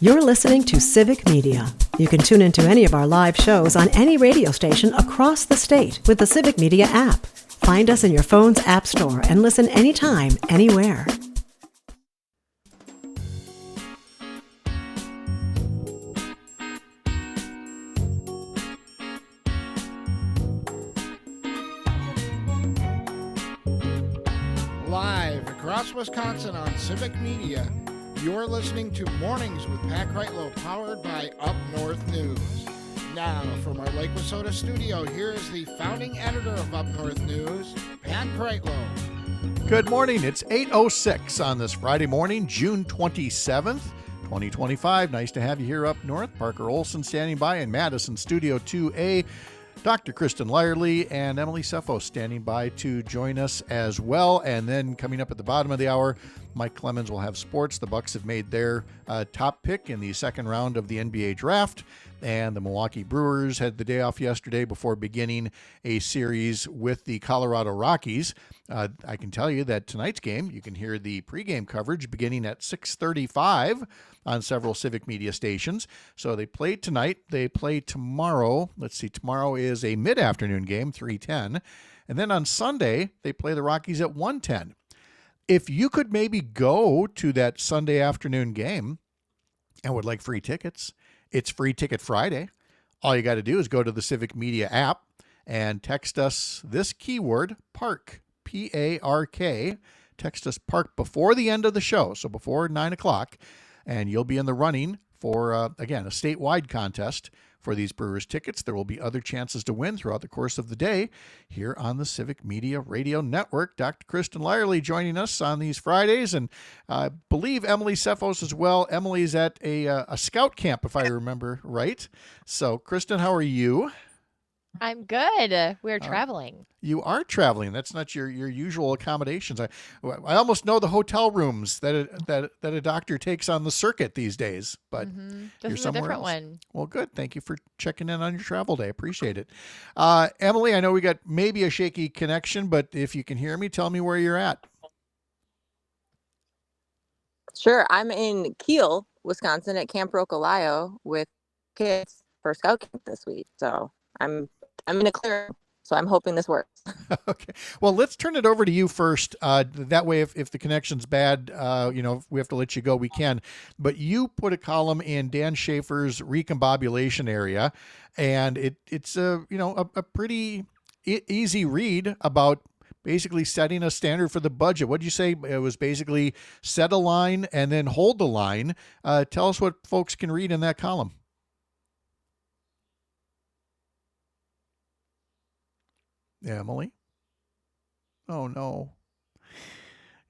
You're listening to Civic Media. You can tune into any of our live shows on any radio station across the state with the Civic Media app. Find us in your phone's app store and listen anytime, anywhere. Live across Wisconsin on Civic Media, you're listening to Mornings with Pat Kreitlow, powered by Up North News. Now, from our Lake Wissota studio, here is the founding editor of Up North News, Pat Kreitlow. Good morning. It's 8:06 on this Friday morning, June 27th, 2025. Nice to have you here up north. Parker Olson standing by in Madison Studio 2A. Dr. Kristen Lyerly and Emily Sefos standing by to join us as well. And then coming up at the bottom of the hour, Mike Clemens will have sports. The Bucks have made their top pick in the second round of the NBA draft. And the Milwaukee Brewers had the day off yesterday before beginning a series with the Colorado Rockies. I can tell you that tonight's game, you can hear the pregame coverage beginning at 6:35 on several Civic Media stations. So they play tonight. They play tomorrow. Let's see, tomorrow is a mid-afternoon game, 3:10. And then on Sunday, they play the Rockies at 1:10. If you could maybe go to that Sunday afternoon game and would like free tickets, it's Free Ticket Friday. All you got to do is go to the Civic Media app and text us this keyword, PARK, P-A-R-K. Text us PARK before the end of the show, so before 9 o'clock, and you'll be in the running for, again, a statewide contest for these Brewers tickets. There will be other chances to win throughout the course of the day here on the Civic Media Radio Network. Dr. Kristen Lyerly joining us on these Fridays, and I believe Emily Sefos as well. Emily's at a scout camp, if I remember right. So, Kristen, how are you? I'm good. We're traveling. You are traveling. That's not your usual accommodations. I almost know the hotel rooms that a doctor takes on the circuit these days. But This is a different one. Well, good. Thank you for checking in on your travel day. Appreciate it. Emily, I know we got maybe a shaky connection, but if you can hear me, tell me where you're at. Sure. I'm in Kiel, Wisconsin at Camp Rocolio with kids for scout camp this week. So I'm in a clearing, so I'm hoping this works. Okay. Well, let's turn it over to you first. That way, if the connection's bad, if we have to let you go, we can. But you put a column in Dan Schaefer's recombobulation area, and it's a pretty easy read about basically setting a standard for the budget. What did you say? It was basically set a line and then hold the line. Tell us what folks can read in that column. Emily? Oh no.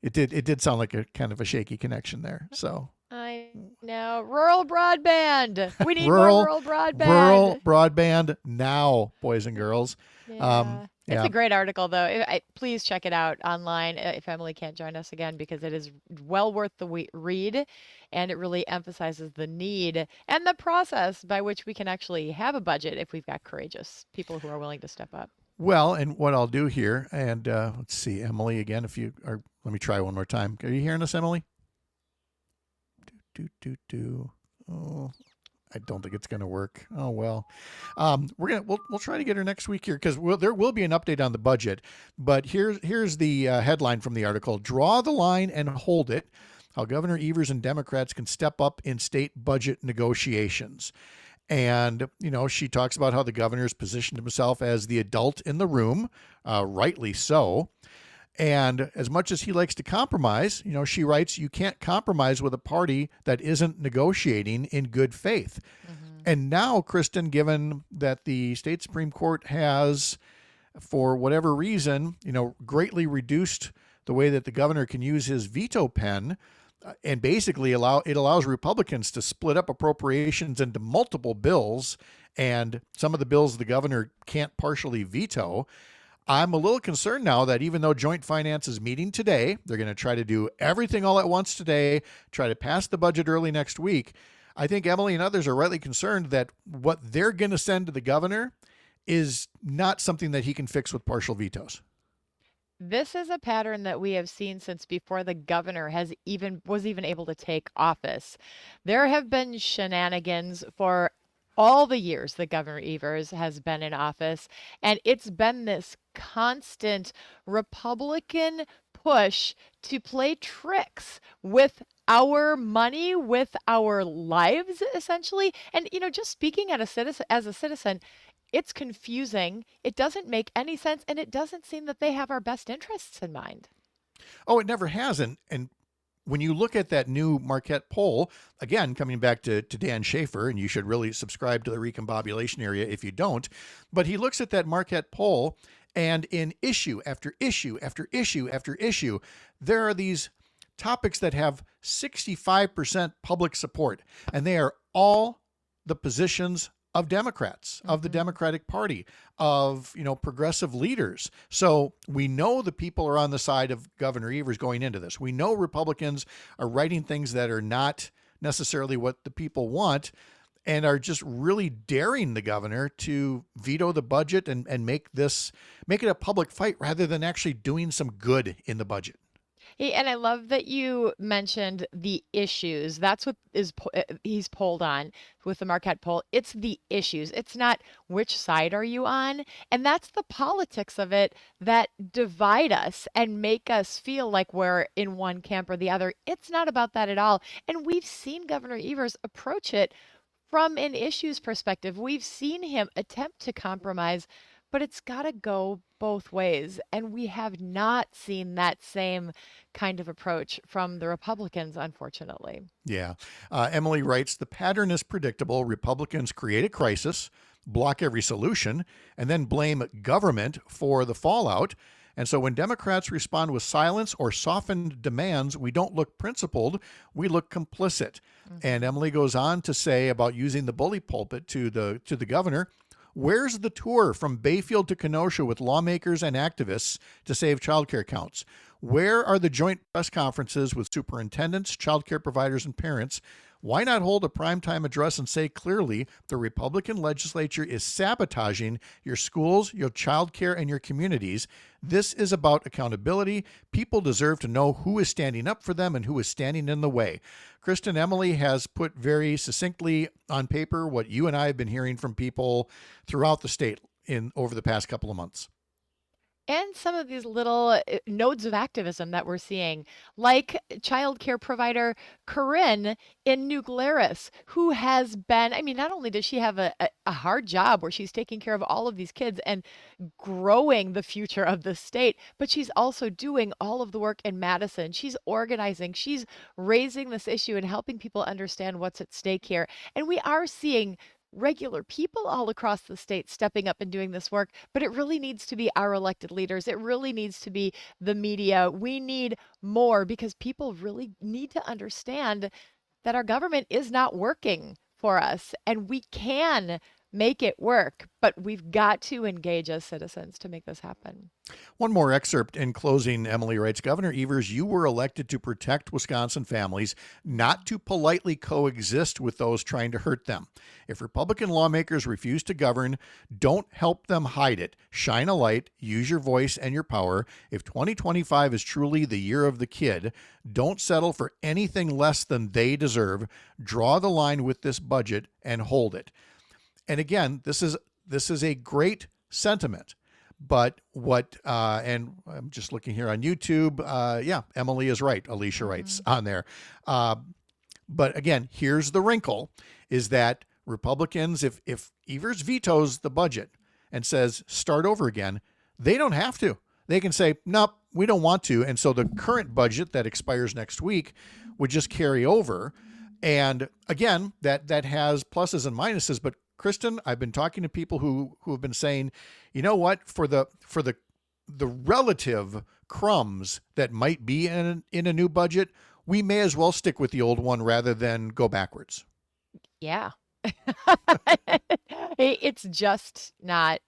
It did sound like a kind of a shaky connection there. So I know. Rural broadband. We need rural, more rural broadband. Rural broadband now, boys and girls. Yeah. It's Yeah. a great article, though. Please check it out online if Emily can't join us again, because it is well worth the read, and it really emphasizes the need and the process by which we can actually have a budget if we've got courageous people who are willing to step up. Well, and what I'll do here, and let's see, Emily, again, if you are, let me try one more time. Are you hearing us, Emily? Oh, I don't think it's going to work. Oh, well, we'll try to get her next week here, because there will be an update on the budget. But here's the headline from the article: Draw the line and hold it. How Governor Evers and Democrats can step up in state budget negotiations. And, she talks about how the governor's positioned himself as the adult in the room, rightly so. And as much as he likes to compromise, she writes, you can't compromise with a party that isn't negotiating in good faith. And now, Kristen, given that the state Supreme Court has, for whatever reason, greatly reduced the way that the governor can use his veto pen, and basically allows Republicans to split up appropriations into multiple bills, and some of the bills the governor can't partially veto. I'm a little concerned now that even though Joint Finance is meeting today, they're going to try to do everything all at once today, try to pass the budget early next week. I think Emily and others are rightly concerned that what they're going to send to the governor is not something that he can fix with partial vetoes. This is a pattern that we have seen since before the governor was even able to take office. There have been shenanigans for all the years that Governor Evers has been in office, and it's been this constant Republican push to play tricks with our money, with our lives, essentially. And just speaking as a citizen, it's confusing. It doesn't make any sense, and it doesn't seem that they have our best interests in mind. Oh, it never has. And when you look at that new Marquette poll, again, coming back to Dan Schaefer, and you should really subscribe to the Recombobulation Area if you don't, but he looks at that Marquette poll, and in issue after issue after issue after issue, there are these topics that have 65% public support, and they are all the positions of Democrats, of the Democratic Party, of, progressive leaders. So we know the people are on the side of Governor Evers going into this. We know Republicans are writing things that are not necessarily what the people want and are just really daring the governor to veto the budget and make it a public fight rather than actually doing some good in the budget. Hey, and I love that you mentioned the issues. That's what he's polled on with the Marquette poll. It's the issues. It's not which side are you on. And that's the politics of it that divide us and make us feel like we're in one camp or the other. It's not about that at all. And we've seen Governor Evers approach it from an issues perspective. We've seen him attempt to compromise, but it's got to go both ways. And we have not seen that same kind of approach from the Republicans, unfortunately. Yeah. Emily writes, the pattern is predictable. Republicans create a crisis, block every solution, and then blame government for the fallout. And so when Democrats respond with silence or softened demands, we don't look principled, we look complicit. And Emily goes on to say about using the bully pulpit to the governor, where's the tour from Bayfield to Kenosha with lawmakers and activists to save childcare counts? Where are the joint press conferences with superintendents, childcare providers, and parents? Why not hold a primetime address and say clearly the Republican legislature is sabotaging your schools, your childcare, and your communities? This is about accountability. People deserve to know who is standing up for them and who is standing in the way. Kristen, Emily has put very succinctly on paper what you and I have been hearing from people throughout the state over the past couple of months. And some of these little nodes of activism that we're seeing, like childcare provider Corinne in New Glarus, who has been, not only does she have a hard job where she's taking care of all of these kids and growing the future of the state, but she's also doing all of the work in Madison. She's organizing, she's raising this issue and helping people understand what's at stake here. And we are seeing regular people all across the state stepping up and doing this work, but it really needs to be our elected leaders. It really needs to be the media. We need more because people really need to understand that our government is not working for us and we can make it work, but we've got to engage as citizens to make this happen. One more excerpt in closing. Emily writes, Governor Evers, you were elected to protect Wisconsin families, not to politely coexist with those trying to hurt them. If Republican lawmakers refuse to govern, don't help them hide it. Shine a light, use your voice and your power. If 2025 is truly the year of the kid, don't settle for anything less than they deserve. Draw the line with this budget and hold it. And again, this is a great sentiment, but and I'm just looking here on YouTube. Yeah, Emily is right. Alicia writes on there. But again, here's the wrinkle is that Republicans, if Evers vetoes the budget and says, start over again, they don't have to. They can say, nope, we don't want to. And so the current budget that expires next week would just carry over. And again, that has pluses and minuses, but Kristen, I've been talking to people who have been saying, you know what, for the relative crumbs that might be in a new budget, we may as well stick with the old one rather than go backwards. Yeah. It's just not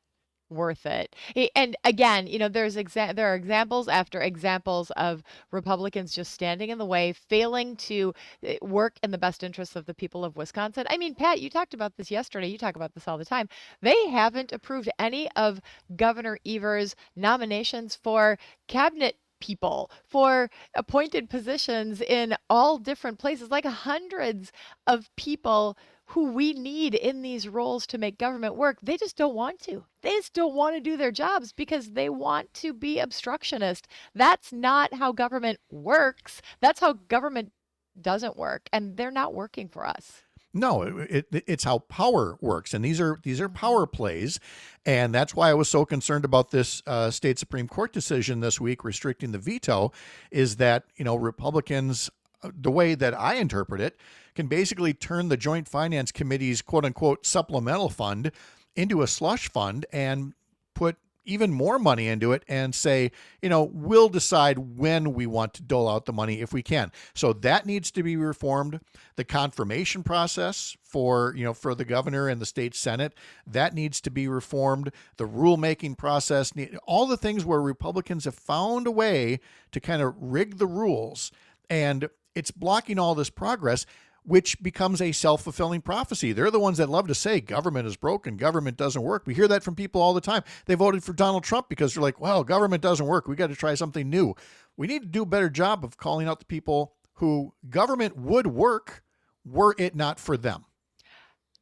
worth it. And again, there are examples after examples of Republicans just standing in the way, failing to work in the best interests of the people of Wisconsin. I mean, Pat, you talked about this yesterday. You talk about this all the time. They haven't approved any of Governor Evers' nominations for cabinet people, for appointed positions in all different places, like hundreds of people who we need in these roles to make government work. They just don't want to. They just don't want to do their jobs because they want to be obstructionist. That's not how government works. That's how government doesn't work, and they're not working for us. No, it's how power works, and these are power plays, and that's why I was so concerned about this state Supreme Court decision this week restricting the veto. Is that Republicans, the way that I interpret it, can basically turn the Joint Finance Committee's quote unquote supplemental fund into a slush fund and put even more money into it and say, we'll decide when we want to dole out the money if we can. So that needs to be reformed. The confirmation process for the governor and the state Senate, that needs to be reformed. The rulemaking process, all the things where Republicans have found a way to kind of rig the rules, and it's blocking all this progress, which becomes a self-fulfilling prophecy. They're the ones that love to say government is broken, government doesn't work. We hear that from people all the time. They voted for Donald Trump because they're like, well, government doesn't work. We got to try something new. We need to do a better job of calling out the people who government would work were it not for them.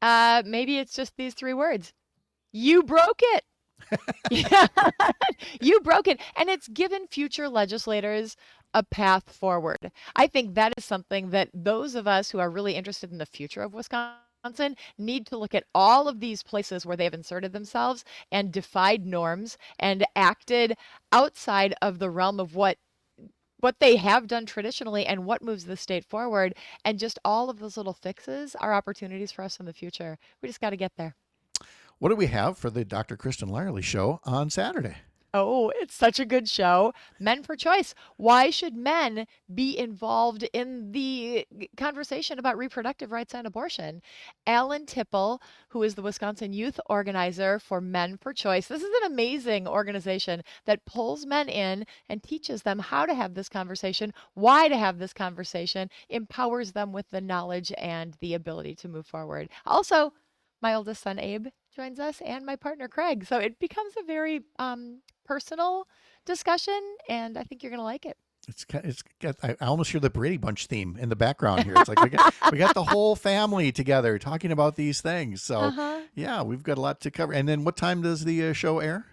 Maybe it's just these 3 words. You broke it. Yeah. You broke it. And it's given future legislators a path forward. I think that is something that those of us who are really interested in the future of Wisconsin need to look at all of these places where they've inserted themselves and defied norms and acted outside of the realm of what they have done traditionally and what moves the state forward. And just all of those little fixes are opportunities for us in the future. We just got to get there. What do we have for the Dr. Kristen Lyerly show on Saturday? Oh, it's such a good show. Men for Choice. Why should men be involved in the conversation about reproductive rights and abortion? Alan Tipple, who is the Wisconsin youth organizer for Men for Choice. This is an amazing organization that pulls men in and teaches them how to have this conversation, why to have this conversation, empowers them with the knowledge and the ability to move forward. Also, my oldest son, Abe, joins us, and my partner, Craig. So it becomes a very personal discussion, and I think you're going to like it. I almost hear the Brady Bunch theme in the background here. It's like we got the whole family together talking about these things. So yeah, we've got a lot to cover. And then what time does the show air?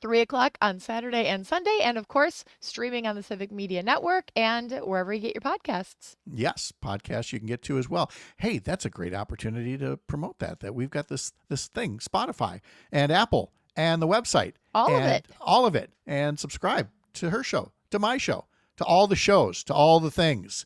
3:00 on Saturday and Sunday, and of course, streaming on the Civic Media Network and wherever you get your podcasts. Yes, podcasts you can get to as well. Hey, that's a great opportunity to promote that we've got this thing, Spotify and Apple and the website. All of it. And subscribe to her show, to my show, to all the shows, to all the things.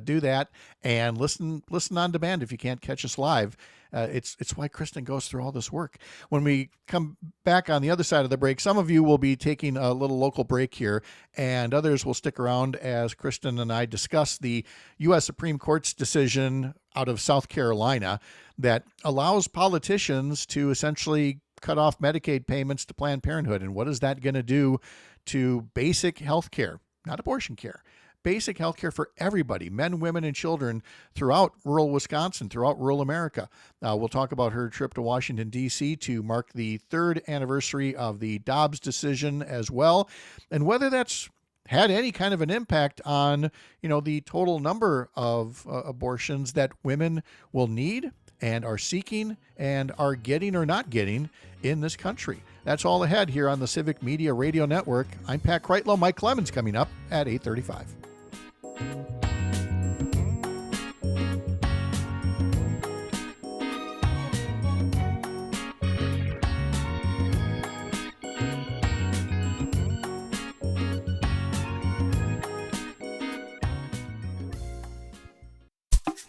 Do that and listen on demand if you can't catch us live. It's why Kristen goes through all this work. When we come back on the other side of the break, some of you will be taking a little local break here, and others will stick around as Kristen and I discuss the U.S. Supreme Court's decision out of South Carolina that allows politicians to essentially cut off Medicaid payments to Planned Parenthood. And what is that going to do to basic health care, not abortion care? Basic health care for everybody, men, women, and children throughout rural Wisconsin, throughout rural America. We'll talk about her trip to Washington, D.C. to mark the 3rd anniversary of the Dobbs decision as well, and whether that's had any kind of an impact on, the total number of abortions that women will need and are seeking and are getting or not getting in this country. That's all ahead here on the Civic Media Radio Network. I'm Pat Kreitlow. Mike Clemens coming up at 8:35.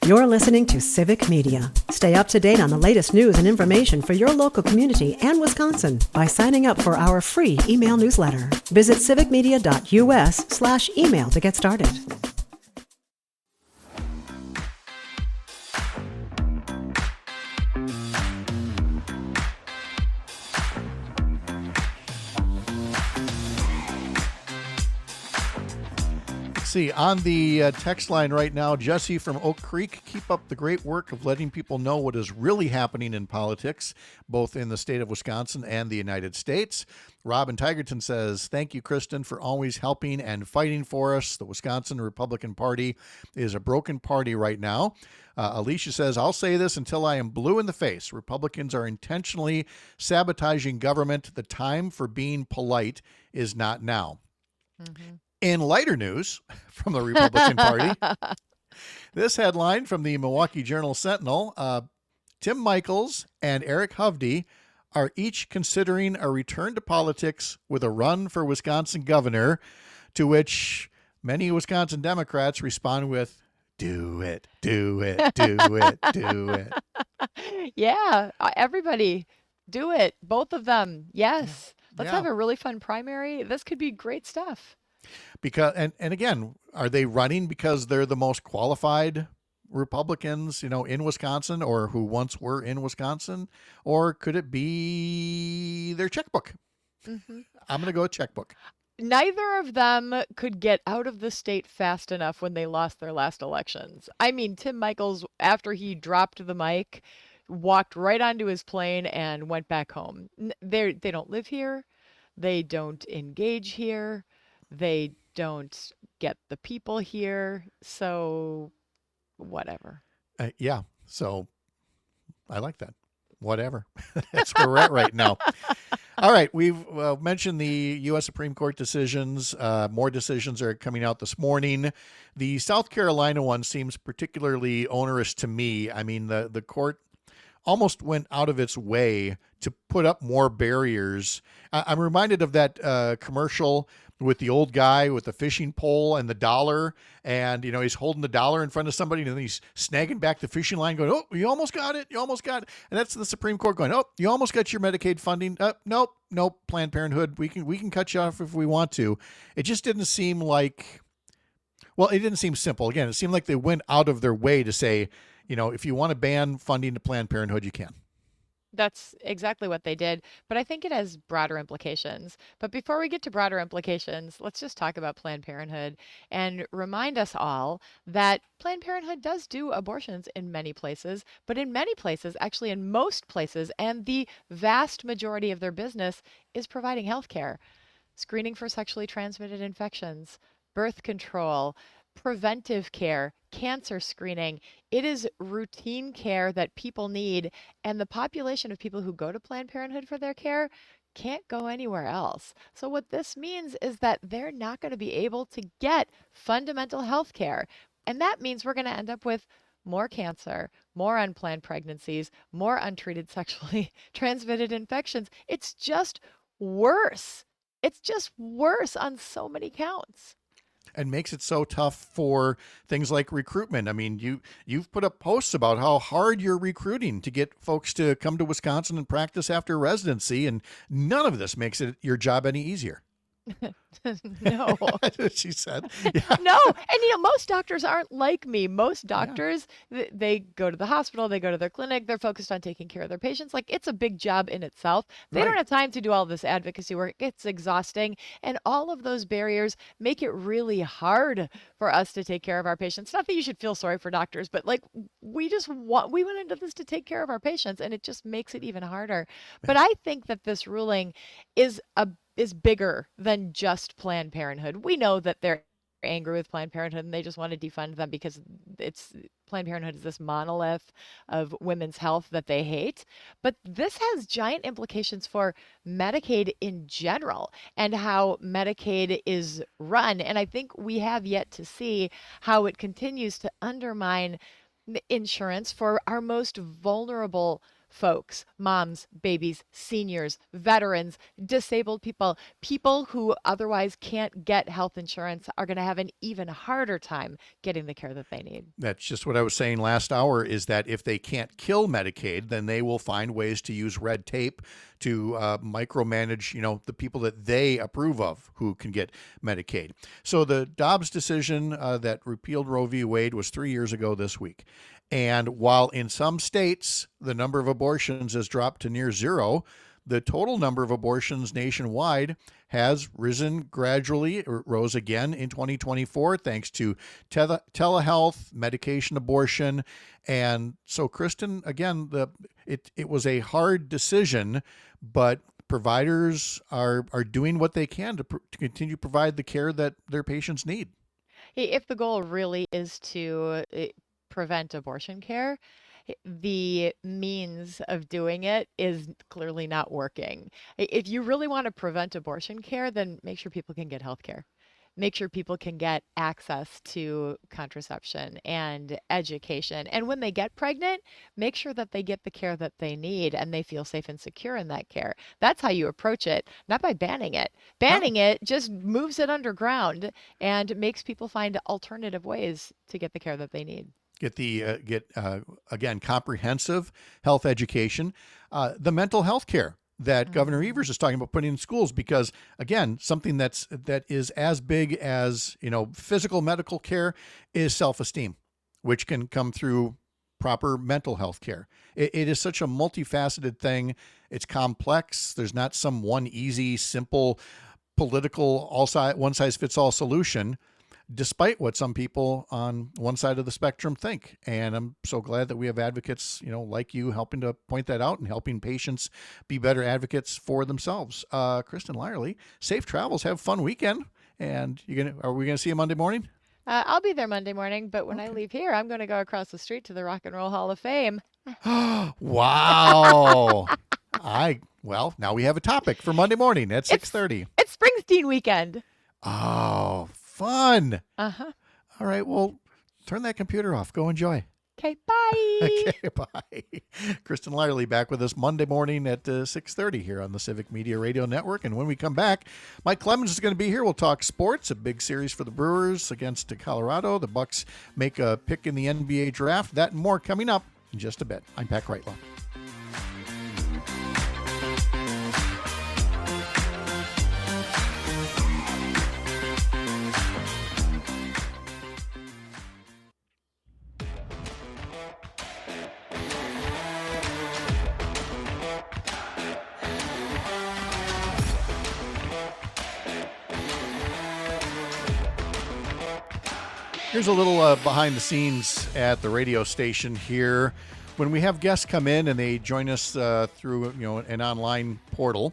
You're listening to Civic Media. Stay up to date on the latest news and information for your local community and Wisconsin by signing up for our free email newsletter. Visit civicmedia.us/email to get started. see, on the text line right now, Jesse from Oak Creek, keep up the great work of letting people know what is really happening in politics, both in the state of Wisconsin and the United States. Robin Tigerton says, thank you, Kristen, for always helping and fighting for us. The Wisconsin Republican Party is a broken party right now. Alicia says, I'll say this until I am blue in the face. Republicans are intentionally sabotaging government. The time for being polite is not now. Mm-hmm. In lighter news from the Republican Party, this headline from the Milwaukee Journal-Sentinel, Tim Michels and Eric Hovde are each considering a return to politics with a run for Wisconsin governor, to which many Wisconsin Democrats respond with, do it, do it, do it, do it. Yeah, everybody, do it. Both of them. Yes. Let's have a really fun primary. This could be great stuff. Because and again, are they running because they're the most qualified Republicans, in Wisconsin, or who once were in Wisconsin, or could it be their checkbook? Mm-hmm. I'm going to go with checkbook. Neither of them could get out of the state fast enough when they lost their last elections. I mean, Tim Michels, after he dropped the mic, walked right onto his plane and went back home. They don't live here. They don't engage here. They don't get the people here. So whatever. Yeah. So I like that. Whatever. That's where we're at right now. All right. We've mentioned the U.S. Supreme Court decisions. More decisions are coming out this morning. The South Carolina one seems particularly onerous to me. I mean, the court almost went out of its way to put up more barriers. I'm reminded of that commercial with the old guy with the fishing pole and the dollar, and he's holding the dollar in front of somebody, and then he's snagging back the fishing line going, oh, you almost got it, you almost got it. And that's the Supreme Court going, oh, you almost got your Medicaid funding. Nope, Planned Parenthood, we can cut you off if we want to. It just didn't seem like, well, it didn't seem simple. Again, it seemed like they went out of their way to say, if you want to ban funding to Planned Parenthood, you can. That's exactly what they did, but I think it has broader implications. But before we get to broader implications, let's just talk about Planned Parenthood and remind us all that Planned Parenthood does do abortions in many places, but in many places, actually in most places, and the vast majority of their business is providing health care, screening for sexually transmitted infections, birth control, preventive care, cancer screening. It is routine care that people need, and the population of people who go to Planned Parenthood for their care can't go anywhere else. So what this means is that they're not going to be able to get fundamental health care, and that means we're going to end up with more cancer, more unplanned pregnancies, more untreated sexually transmitted infections. It's just worse. It's just worse on so many counts. And makes it so tough for things like recruitment. I mean, you've put up posts about how hard you're recruiting to get folks to come to Wisconsin and practice after residency, and none of this makes your job any easier. No. She said. Yeah. No. And, most doctors aren't like me. Most doctors, they go to the hospital, they go to their clinic, they're focused on taking care of their patients. Like, it's a big job in itself. They don't have time to do all this advocacy work. It's exhausting. And all of those barriers make it really hard for us to take care of our patients. Not that you should feel sorry for doctors, but we went into this to take care of our patients, and it just makes it even harder. Yeah. But I think that this ruling is bigger than just Planned Parenthood. We know that they're angry with Planned Parenthood and they just want to defund them because Planned Parenthood is this monolith of women's health that they hate. But this has giant implications for Medicaid in general and how Medicaid is run. And I think we have yet to see how it continues to undermine insurance for our most vulnerable folks, moms, babies, seniors, veterans, disabled people, people who otherwise can't get health insurance are going to have an even harder time getting the care that they need. That's just what I was saying last hour, is that if they can't kill Medicaid, then they will find ways to use red tape to micromanage, the people that they approve of who can get Medicaid. So the Dobbs decision that repealed Roe v. Wade was 3 years ago this week. And while in some states the number of abortions has dropped to near zero, the total number of abortions nationwide has risen gradually, or rose again in 2024, thanks to telehealth, medication abortion. And so, Kristen, again, it was a hard decision, but providers are doing what they can to continue to provide the care that their patients need. If the goal really is to prevent abortion care, the means of doing it is clearly not working. If you really want to prevent abortion care, then make sure people can get health care. Make sure people can get access to contraception and education. And when they get pregnant, make sure that they get the care that they need and they feel safe and secure in that care. That's how you approach it, not by banning it. Banning it just moves it underground and makes people find alternative ways to get the care that they need. Get again, comprehensive health education, the mental health care that Governor Evers is talking about putting in schools, because again, something that is as big as, physical medical care is self-esteem, which can come through proper mental health care. It is such a multifaceted thing. It's complex. There's not some one easy, simple, political, one size fits all solution, despite what some people on one side of the spectrum think. And I'm so glad that we have advocates, like you, helping to point that out and helping patients be better advocates for themselves. Kristen Lyerly, safe travels. Have a fun weekend. And are we gonna see you Monday morning? I'll be there Monday morning, but when I leave here, I'm going to go across the street to the Rock and Roll Hall of Fame. Wow. Well, now we have a topic for Monday morning at 6:30. It's Springsteen weekend. Oh, fun. Uh-huh. All right, well, turn that computer off. Go enjoy. Okay, bye. Okay, bye. Kristen Lyerly back with us Monday morning at 6:30 here on the Civic Media Radio Network. And when we come back, Mike Clemens is going to be here. We'll talk sports, a big series for the Brewers against Colorado. The Bucks make a pick in the NBA draft. That and more coming up in just a bit. I'm Pat Kreitlow. Here's a little behind the scenes at the radio station here. When we have guests come in and they join us through an online portal,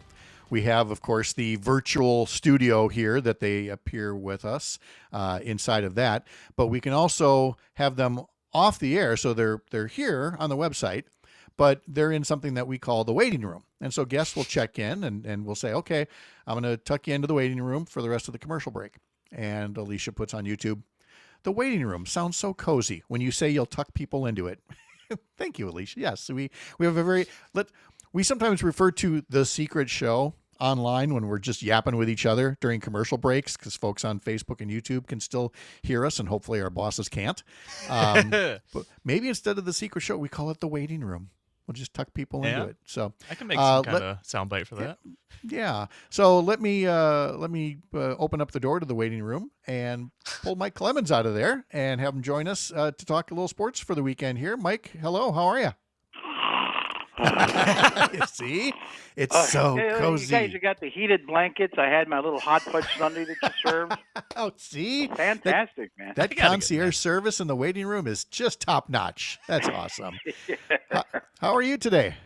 we have, of course, the virtual studio here that they appear with us inside of that. But we can also have them off the air, so they're here on the website, but they're in something that we call the waiting room. And so guests will check in and we'll say, okay, I'm going to tuck you into the waiting room for the rest of the commercial break. And Alicia puts on YouTube, the waiting room sounds so cozy when you say you'll tuck people into it. Thank you, Alicia. Yes, we have we sometimes refer to the secret show online when we're just yapping with each other during commercial breaks, because folks on Facebook and YouTube can still hear us, and hopefully our bosses can't. But maybe instead of the secret show, we call it the waiting room. We'll just tuck people into it. So I can make some kind of soundbite for that. Yeah. So let me open up the door to the waiting room and pull Mike Clemens out of there and have him join us to talk a little sports for the weekend here. Mike, hello. How are you? You see, it's so cozy. You guys have got the heated blankets. I had my little hot fudge sundae that you served. Oh, see, fantastic, man! That concierge service in the waiting room is just top notch. That's awesome. Yeah. How are you today?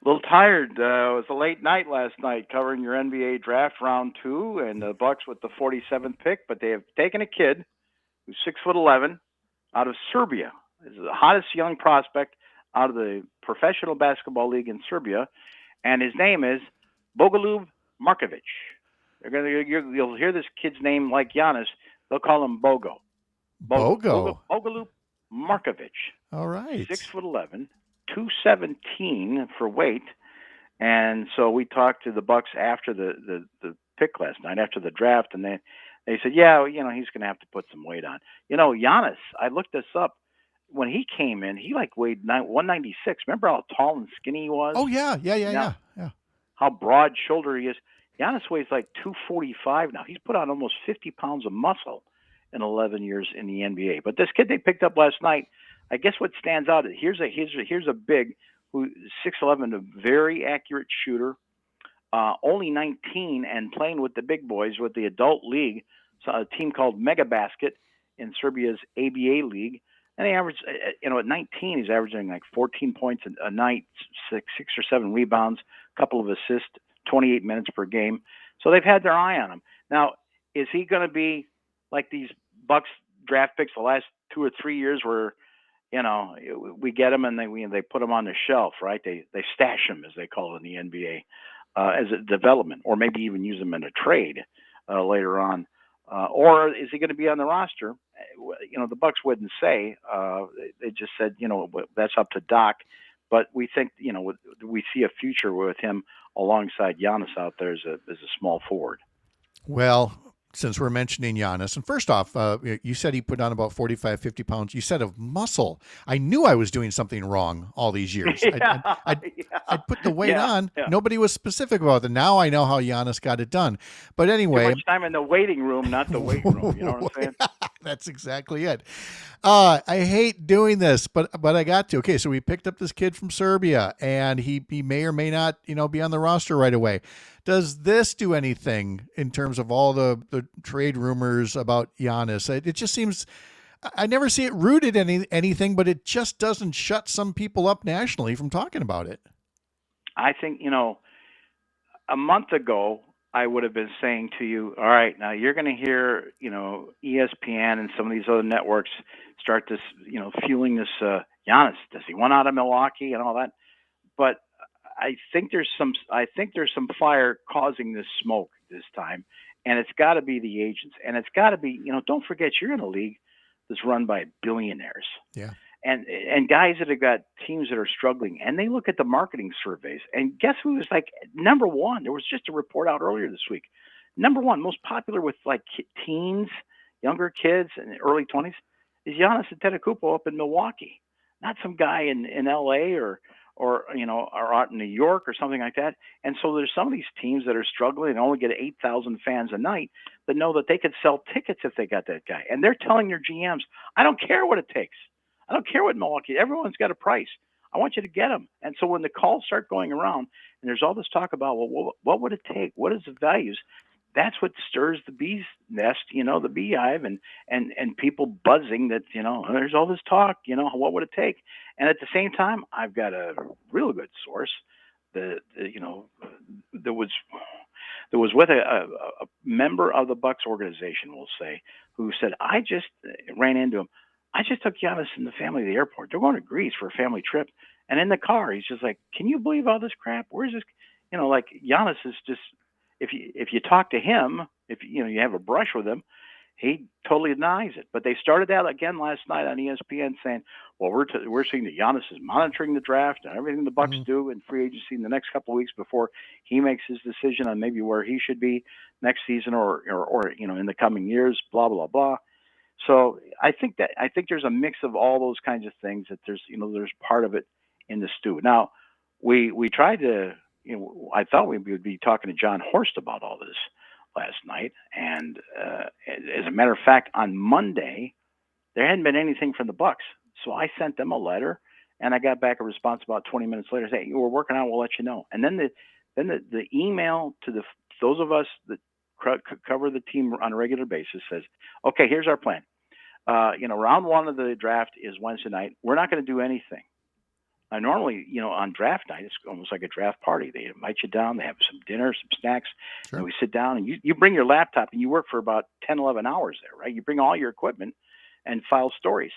A little tired. It was a late night last night covering your NBA draft round 2 and the Bucks with the 47th pick, but they have taken a kid who's 6'11" out of Serbia. This is the hottest young prospect out of the professional basketball league in Serbia, and his name is Bogolub Markovic. You'll hear this kid's name like Giannis. They'll call him Bogo. Bogolub Markovic. All right. 6'11", 217 for weight, and so we talked to the Bucks after the pick last night, after the draft, and they said, yeah, he's going to have to put some weight on. Giannis, I looked this up. When he came in, he weighed 196. Remember how tall and skinny he was? Oh, yeah. How broad-shouldered he is. Giannis weighs 245 now. He's put on almost 50 pounds of muscle in 11 years in the NBA. But this kid they picked up last night, I guess what stands out is here's a big who 6'11", a very accurate shooter, only 19 and playing with the big boys with the adult league, so a team called Mega Basket in Serbia's ABA league. And he averaged, at 19, he's averaging like 14 points a night, six or seven rebounds, a couple of assists, 28 minutes per game. So they've had their eye on him. Now, is he going to be like these Bucks draft picks the last 2 or 3 years where, we get them and they put them on the shelf, right? They stash them, as they call it in the NBA, as a development, or maybe even use them in a trade later on. Or is he going to be on the roster? The Bucks wouldn't say. They just said, that's up to Doc. But we think, we see a future with him alongside Giannis out there as a small forward. Well, since we're mentioning Giannis, and first off, you said he put on about 45, 50 pounds. You said of muscle. I knew I was doing something wrong all these years. I'd put the weight on. Yeah. Nobody was specific about it. Now I know how Giannis got it done. But anyway. Too much time in the waiting room, not the weight room. You know what I'm saying? That's exactly it. I hate doing this, but I got to. Okay, so we picked up this kid from Serbia, and he may or may not, be on the roster right away. Does this do anything in terms of all the trade rumors about Giannis? It just seems, I never see it rooted in anything, but it just doesn't shut some people up nationally from talking about it. I think, a month ago, I would have been saying to you, all right, now you're going to hear, ESPN and some of these other networks start this, fueling this Giannis. Does he want out of Milwaukee and all that? But I think there's some fire causing this smoke this time, and it's got to be the agents, and it's got to be, don't forget you're in a league that's run by billionaires. Yeah. And guys that have got teams that are struggling, and they look at the marketing surveys, and guess who is like number one? There was just a report out earlier this week. Number one, most popular with like teens, younger kids, and early 20s is Giannis Antetokounmpo up in Milwaukee, not some guy in LA or out in New York or something like that. And so there's some of these teams that are struggling and only get 8,000 fans a night that know that they could sell tickets if they got that guy. And they're telling their GMs, I don't care what it takes. I don't care what Milwaukee, everyone's got a price. I want you to get them. And so when the calls start going around and there's all this talk about, well, what would it take? What is the values? That's what stirs the bee's nest, the beehive, and people buzzing that, there's all this talk, what would it take? And at the same time, I've got a real good source that was with a member of the Bucks organization, we'll say, who said, I just ran into him. I just took Giannis and the family to the airport. They're going to Greece for a family trip. And in the car, he's just like, can you believe all this crap? Where's this? Like Giannis is just, if you talk to him, if you have a brush with him, he totally denies it. But they started that again last night on ESPN saying, well, we're seeing that Giannis is monitoring the draft and everything the Bucks do in free agency in the next couple of weeks before he makes his decision on maybe where he should be next season or in the coming years, blah, blah, blah. So I think there's a mix of all those kinds of things that there's part of it in the stew. Now, we tried to, I thought we would be talking to John Horst about all this last night. And as a matter of fact, on Monday, there hadn't been anything from the Bucks. So I sent them a letter and I got back a response about 20 minutes later saying, we're working on it, we'll let you know. And then the email to those of us that cover the team on a regular basis says, okay, here's our plan. Round one of the draft is Wednesday night. We're not going to do anything. Normally, on draft night, it's almost like a draft party. They invite you down. They have some dinner, some snacks. Sure. And we sit down and you bring your laptop and you work for about 10, 11 hours there, right? You bring all your equipment and file stories.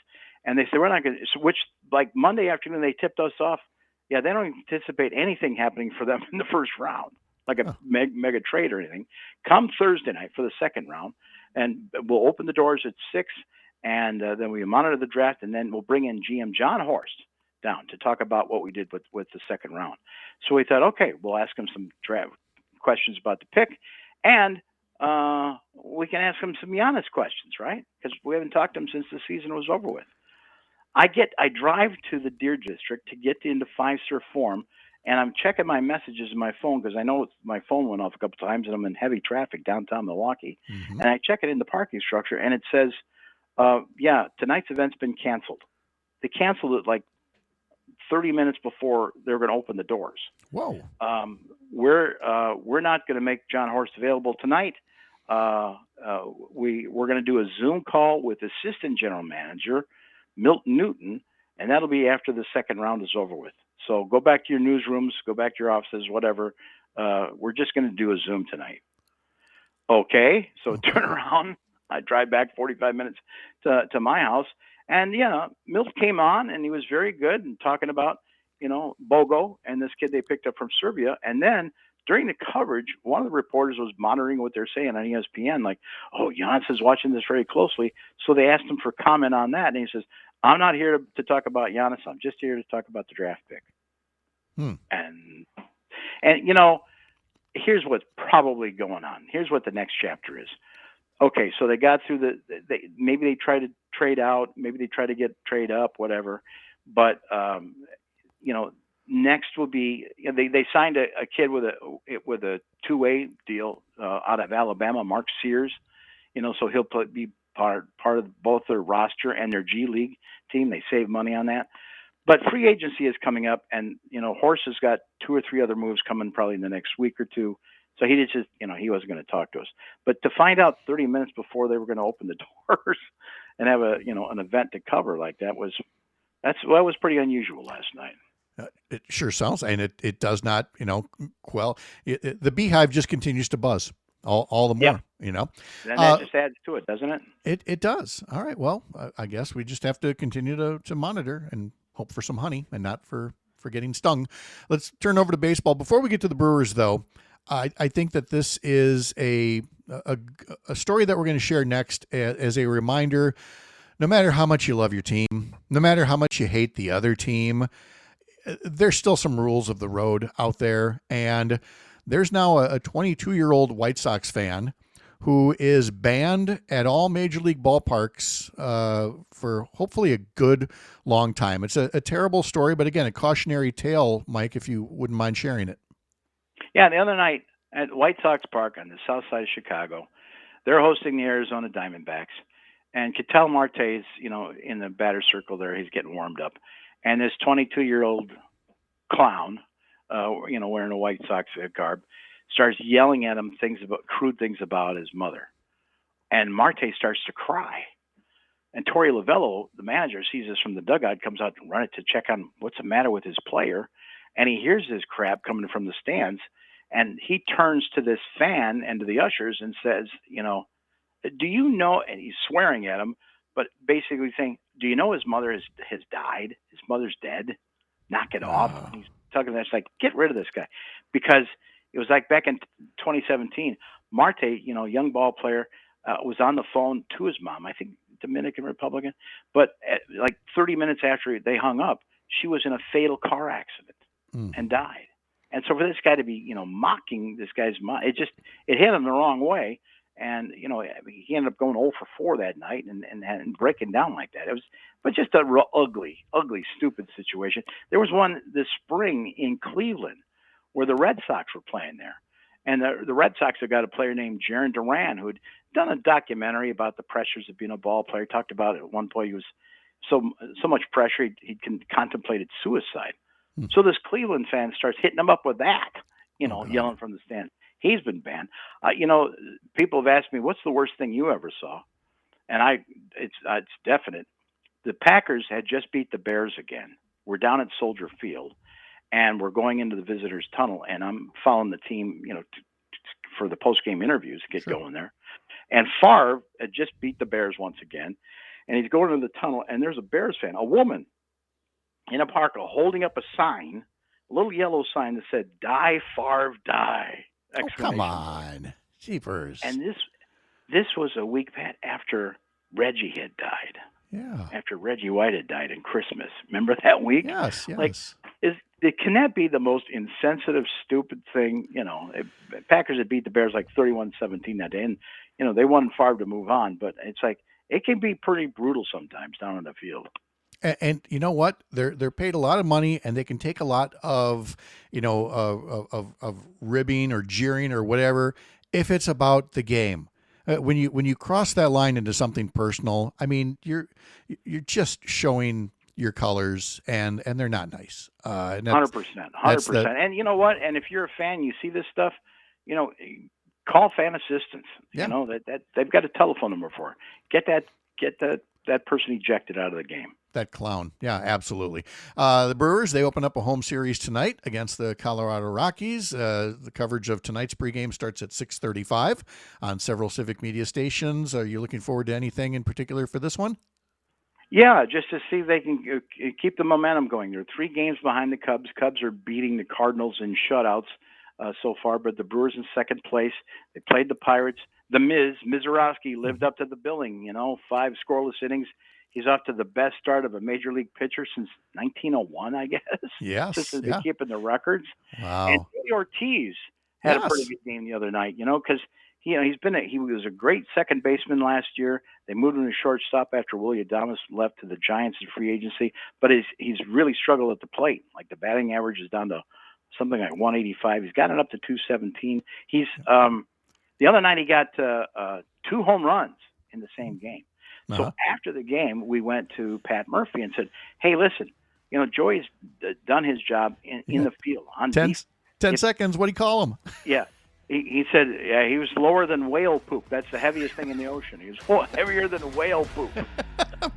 And they say, we're not going to, which like Monday afternoon, they tipped us off. Yeah, they don't anticipate anything happening for them in the first round, like a mega trade or anything. Come Thursday night for the second round, and we'll open the doors at 6, and then we monitor the draft, and then we'll bring in GM John Horst down to talk about what we did with the second round. So we thought, okay, we'll ask him some draft questions about the pick, and we can ask him some Giannis questions, right? Because we haven't talked to him since the season was over with. I drive to the Deer District to get into Fiserv Forum, and I'm checking my messages in my phone because I know my phone went off a couple times and I'm in heavy traffic downtown Milwaukee. Mm-hmm. And I check it in the parking structure and it says, tonight's event's been canceled. They canceled it like 30 minutes before they were going to open the doors. Whoa. We're not going to make John Horst available tonight. We're going to do a Zoom call with Assistant General Manager Milton Newton, and that'll be after the second round is over with. So go back to your newsrooms, go back to your offices, whatever. We're just going to do a Zoom tonight. Okay, so turn around. I drive back 45 minutes to my house, and Milt came on, and he was very good and talking about Bogo and this kid they picked up from Serbia. And then during the coverage, one of the reporters was monitoring what they're saying on ESPN, like, "Oh, Jansson's watching this very closely." So they asked him for comment on that, and he says, "I'm not here to talk about Giannis. I'm just here to talk about the draft pick." And here's what's probably going on. Here's what the next chapter is. Okay, so they got through maybe they try to trade out, maybe they try to get trade up, whatever. But next will be they signed a kid with a two-way deal out of Alabama, Mark Sears. So he'll be part of both their roster and their G League team. They save money on that. But free agency is coming up, and Horst has got 2 or 3 other moves coming probably in the next week or two. So he just he wasn't going to talk to us. But to find out 30 minutes before they were going to open the doors and have an event to cover like that was pretty unusual last night. It sure sounds, and it does not the beehive just continues to buzz all the more. And that just adds to it, doesn't it? It does. All right. Well, I guess we just have to continue to monitor and hope for some honey and not for getting stung. Let's turn over to baseball. Before we get to the Brewers, though, I think that this is a story that we're going to share next as a reminder. No matter how much you love your team, no matter how much you hate the other team, there's still some rules of the road out there. And there's now a 22-year-old White Sox fan who is banned at all major league ballparks for hopefully a good long time. It's a terrible story, but again, a cautionary tale, Mike, if you wouldn't mind sharing it. Yeah, the other night at White Sox Park on the south side of Chicago, they're hosting the Arizona Diamondbacks. And Ketel Marte's, in the batter's circle there, he's getting warmed up. And this 22-year-old clown, wearing a White Sox garb, starts yelling at him crude things about his mother. And Marte starts to cry. And Torey Lovullo, the manager, sees this from the dugout, comes out and runs to check on what's the matter with his player. And he hears this crap coming from the stands. And he turns to this fan and to the ushers and says, "Do you know," and he's swearing at him, but basically saying, "Do you know his mother has died? His mother's dead. Knock it off." And he's talking to that. It's like, get rid of this guy. Because it was like back in 2017, Marte, young ball player, was on the phone to his mom, I think Dominican Republican, but like 30 minutes after they hung up, she was in a fatal car accident and died. And so for this guy to be, mocking this guy's mom, it hit him the wrong way. And, he ended up going 0 for 4 that night and breaking down like that. It was just a real ugly, stupid situation. There was one this spring in Cleveland where the Red Sox were playing there. And the Red Sox have got a player named Jaron Duran who had done a documentary about the pressures of being a ball player. He talked about it at one point. He was so much pressure, he contemplated suicide. So this Cleveland fan starts hitting him up with that, yelling from the stands. He's been banned. People have asked me, what's the worst thing you ever saw? And it's definite. The Packers had just beat the Bears again. We're down at Soldier Field, and we're going into the visitors' tunnel, and I'm following the team, for the post-game interviews to get going there. And Favre had just beat the Bears once again, and he's going into the tunnel, and there's a Bears fan, a woman, in a parka holding up a sign, a little yellow sign that said, "Die, Favre, die." Oh, come on. Jeepers. And this was a week, Pat, after Reggie had died. Yeah. After Reggie White had died in Christmas. Remember that week? Yes. Can that be the most insensitive, stupid thing? Packers had beat the Bears like 31-17 that day, and, they wanted Favre to move on. But it's like, it can be pretty brutal sometimes down on the field. And you know what? They're paid a lot of money, and they can take a lot of of ribbing or jeering or whatever if it's about the game. When you cross that line into something personal, I mean, you're just showing your colors, and they're not nice. 100%. And you know what? And if you're a fan, you see this stuff, call fan assistance. Yeah. That they've got a telephone number for it. Get that person ejected out of the game. That clown. Yeah, absolutely. The Brewers, they open up a home series tonight against the Colorado Rockies. The coverage of tonight's pregame starts at 6:35 on several Civic Media stations. Are you looking forward to anything in particular for this one? Yeah, just to see if they can keep the momentum going. They're 3 games behind the Cubs. Cubs are beating the Cardinals in shutouts so far, but the Brewers in second place. They played the Pirates. The Mizorowski lived up to the billing, 5 scoreless innings. He's off to the best start of a major league pitcher since 1901, I guess. Yes. Just to be keeping the records. Wow. And Joey Ortiz had a pretty good game the other night, because he was a great second baseman last year. They moved him to shortstop after Willie Adames left to the Giants in free agency, but he's really struggled at the plate. Like the batting average is down to something like 185. He's gotten it up to 217. He's the other night he got 2 home runs in the same game. So after the game, we went to Pat Murphy and said, "Hey, listen, Joey's done his job in the field on 10 seconds. What do you call him?" Yeah. He said he was lower than whale poop. That's the heaviest thing in the ocean. He was heavier than whale poop.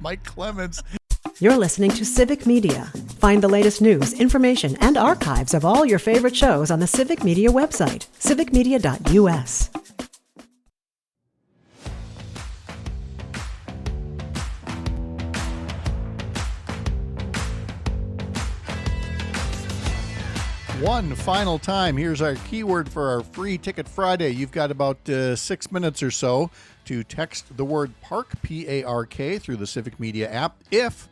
Mike Clemens. You're listening to Civic Media. Find the latest news, information, and archives of all your favorite shows on the Civic Media website, civicmedia.us. One final time, here's our keyword for our free Ticket Friday. You've got about 6 minutes or so to text the word PARK, P-A-R-K, through the Civic Media app. If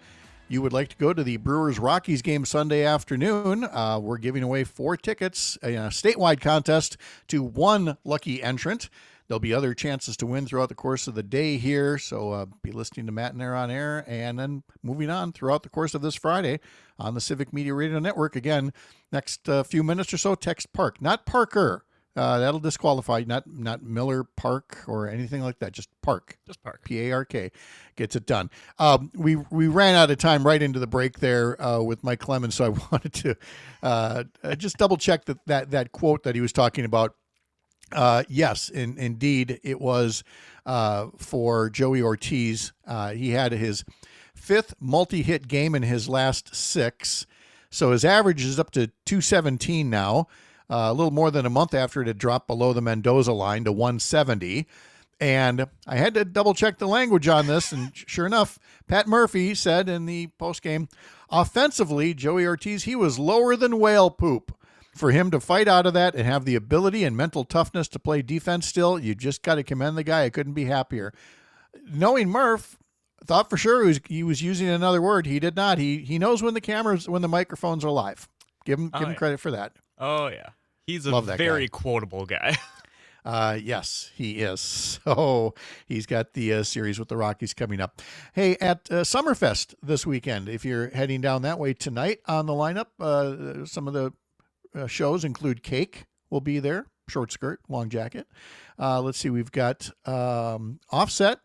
you would like to go to the Brewers-Rockies game Sunday afternoon, we're giving away 4 tickets in a statewide contest to 1 lucky entrant. There'll be other chances to win throughout the course of the day here, so be listening to Matt and Air on air, and then moving on throughout the course of this Friday on the Civic Media Radio Network. Again, next few minutes or so, text PARK, not Parker. That'll disqualify, not Miller Park or anything like that, just PARK. Just PARK. P-A-R-K. Gets it done. We ran out of time right into the break there with Mike Clemens, so I wanted to just double check that quote that he was talking about. Yes, indeed, it was for Joey Ortiz. He had his 5th multi-hit game in his last 6, so his average is up to 217 now, a little more than a month after it had dropped below the Mendoza line to 170. And I had to double-check the language on this, and sure enough, Pat Murphy said in the postgame, offensively, Joey Ortiz, he was lower than whale poop. For him to fight out of that and have the ability and mental toughness to play defense still, you just got to commend the guy. I couldn't be happier. Knowing Murph, thought for sure he was using another word. He did not. He knows when the microphones are live. Give him credit for that. Oh, yeah. He's a very quotable guy. Yes, he is. So he's got the series with the Rockies coming up. Hey, at Summerfest this weekend, if you're heading down that way tonight on the lineup, some of the shows include Cake will be there, short skirt, long jacket. Let's see, we've got Offset,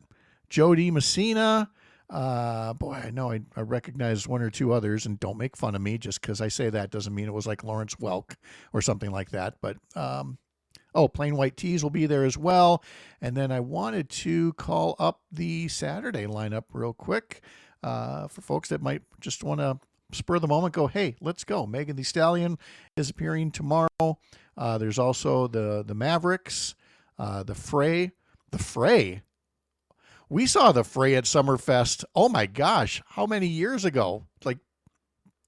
Jody Messina. Boy, I know I recognize 1 or 2 others, and don't make fun of me just because I say that doesn't mean it was like Lawrence Welk or something like that. But Plain White Tees will be there as well. And then I wanted to call up the Saturday lineup real quick for folks that might just want to spur of the moment go, hey, let's go. Megan Thee Stallion is appearing tomorrow. There's also the Mavericks, the Fray. The Fray. We saw the Fray at Summerfest. Oh my gosh, how many years ago? Like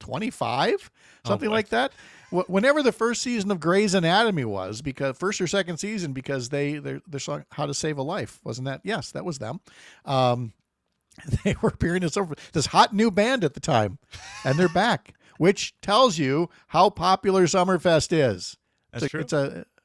25, something like that. Whenever the first season of Grey's Anatomy was, because first or second season, because their song "How to Save a Life" wasn't that? Yes, that was them. They were appearing as this hot new band at the time, and they're back, which tells you how popular Summerfest is. That's true.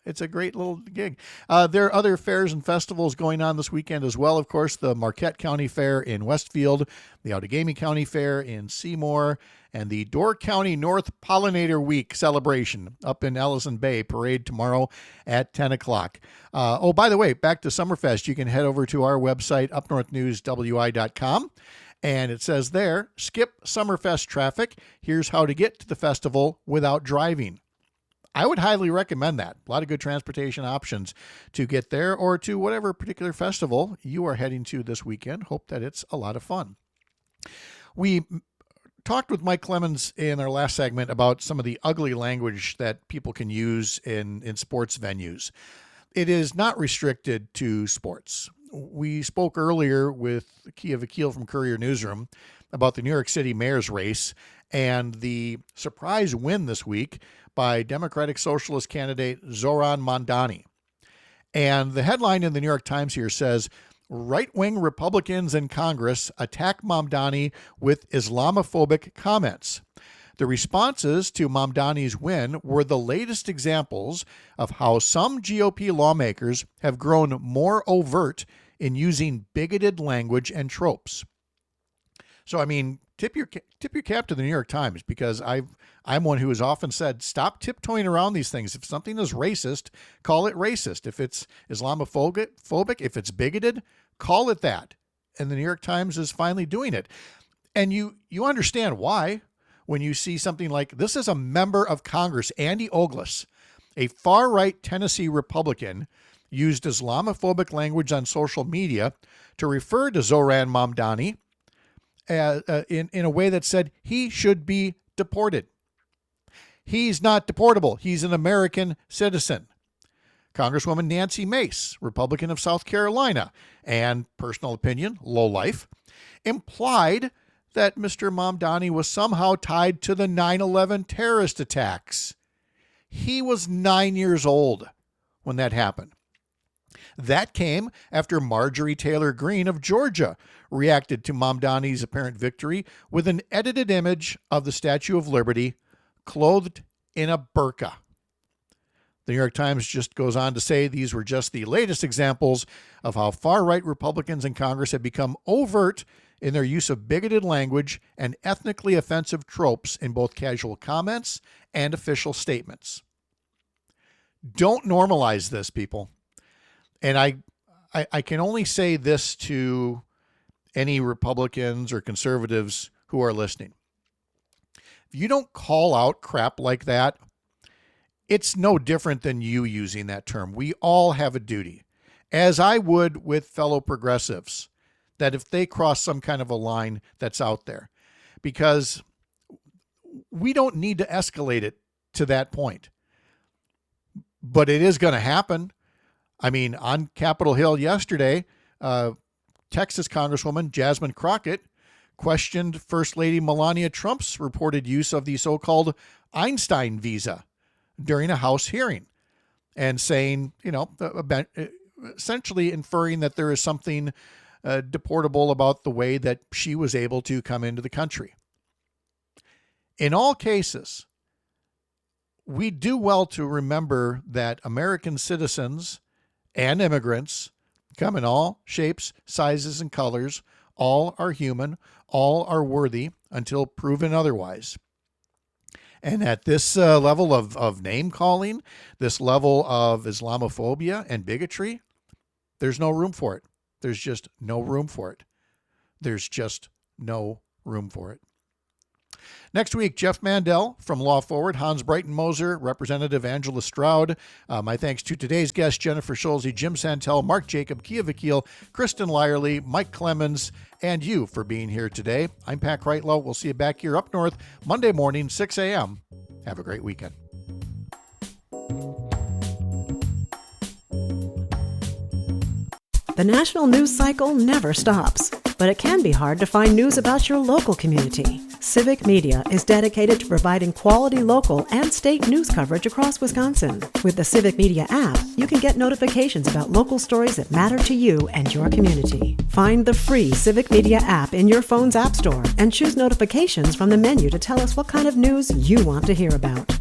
It's a great little gig. There are other fairs and festivals going on this weekend as well. Of course, the Marquette County Fair in Westfield, the Outagamie County Fair in Seymour, and the Door County North Pollinator Week celebration up in Ellison Bay. Parade tomorrow at 10 o'clock. By the way, back to Summerfest, you can head over to our website, upnorthnewswi.com, And it says there, skip Summerfest traffic. Here's how to get to the festival without driving. I would highly recommend that. A lot of good transportation options to get there or to whatever particular festival you are heading to this weekend. Hope that it's a lot of fun. We talked with Mike Clemens in our last segment about some of the ugly language that people can use in sports venues. It is not restricted to sports. We spoke earlier with Kia Vakil from Courier Newsroom about the New York City mayor's race and the surprise win this week by Democratic Socialist candidate Zohran Mamdani. And the headline in the New York Times here says, right-wing Republicans in Congress attack Mamdani with Islamophobic comments. The responses to Mamdani's win were the latest examples of how some GOP lawmakers have grown more overt in using bigoted language and tropes. So, I mean, tip your cap to the New York Times, because I'm one who has often said, stop tiptoeing around these things. If something is racist, call it racist. If it's Islamophobic, if it's bigoted, call it that. And the New York Times is finally doing it. And you understand why when you see something like this. Is a member of Congress, Andy Ogles, a far-right Tennessee Republican, used Islamophobic language on social media to refer to Zohran Mamdani in a way that said he should be deported. He's not deportable. He's an American citizen. Congresswoman Nancy Mace, Republican of South Carolina, and personal opinion, lowlife, implied that Mr. Mamdani was somehow tied to the 9/11 terrorist attacks. He was 9 years old when that happened. That came after Marjorie Taylor Greene of Georgia reacted to Mamdani's apparent victory with an edited image of the Statue of Liberty clothed in a burqa. The New York Times just goes on to say these were just the latest examples of how far-right Republicans in Congress have become overt in their use of bigoted language and ethnically offensive tropes in both casual comments and official statements. Don't normalize this, people. And I can only say this to any Republicans or conservatives who are listening. If you don't call out crap like that, it's no different than you using that term. We all have a duty, as I would with fellow progressives, that if they cross some kind of a line that's out there, because we don't need to escalate it to that point. But it is going to happen. I mean, on Capitol Hill yesterday, Texas Congresswoman Jasmine Crockett questioned First Lady Melania Trump's reported use of the so-called Einstein visa during a House hearing, and saying, essentially inferring that there is something deportable about the way that she was able to come into the country. In all cases, we do well to remember that American citizens and immigrants come in all shapes, sizes, and colors. All are human. All are worthy until proven otherwise. And at this level of name calling, this level of Islamophobia and bigotry, there's no room for it. There's just no room for it. There's just no room for it. Next week, Jeff Mandel from Law Forward, Hans Breitenmoser, Representative Angela Stroud. My thanks to today's guests, Jennifer Schulze, Jim Santel, Mark Jacob, Kia Vakil, Kristen Lyerly, Mike Clemens, and you for being here today. I'm Pat Kreitlow. We'll see you back here up north Monday morning, 6 a.m. Have a great weekend. The national news cycle never stops, but it can be hard to find news about your local community. Civic Media is dedicated to providing quality local and state news coverage across Wisconsin. With the Civic Media app, you can get notifications about local stories that matter to you and your community. Find the free Civic Media app in your phone's app store and choose notifications from the menu to tell us what kind of news you want to hear about.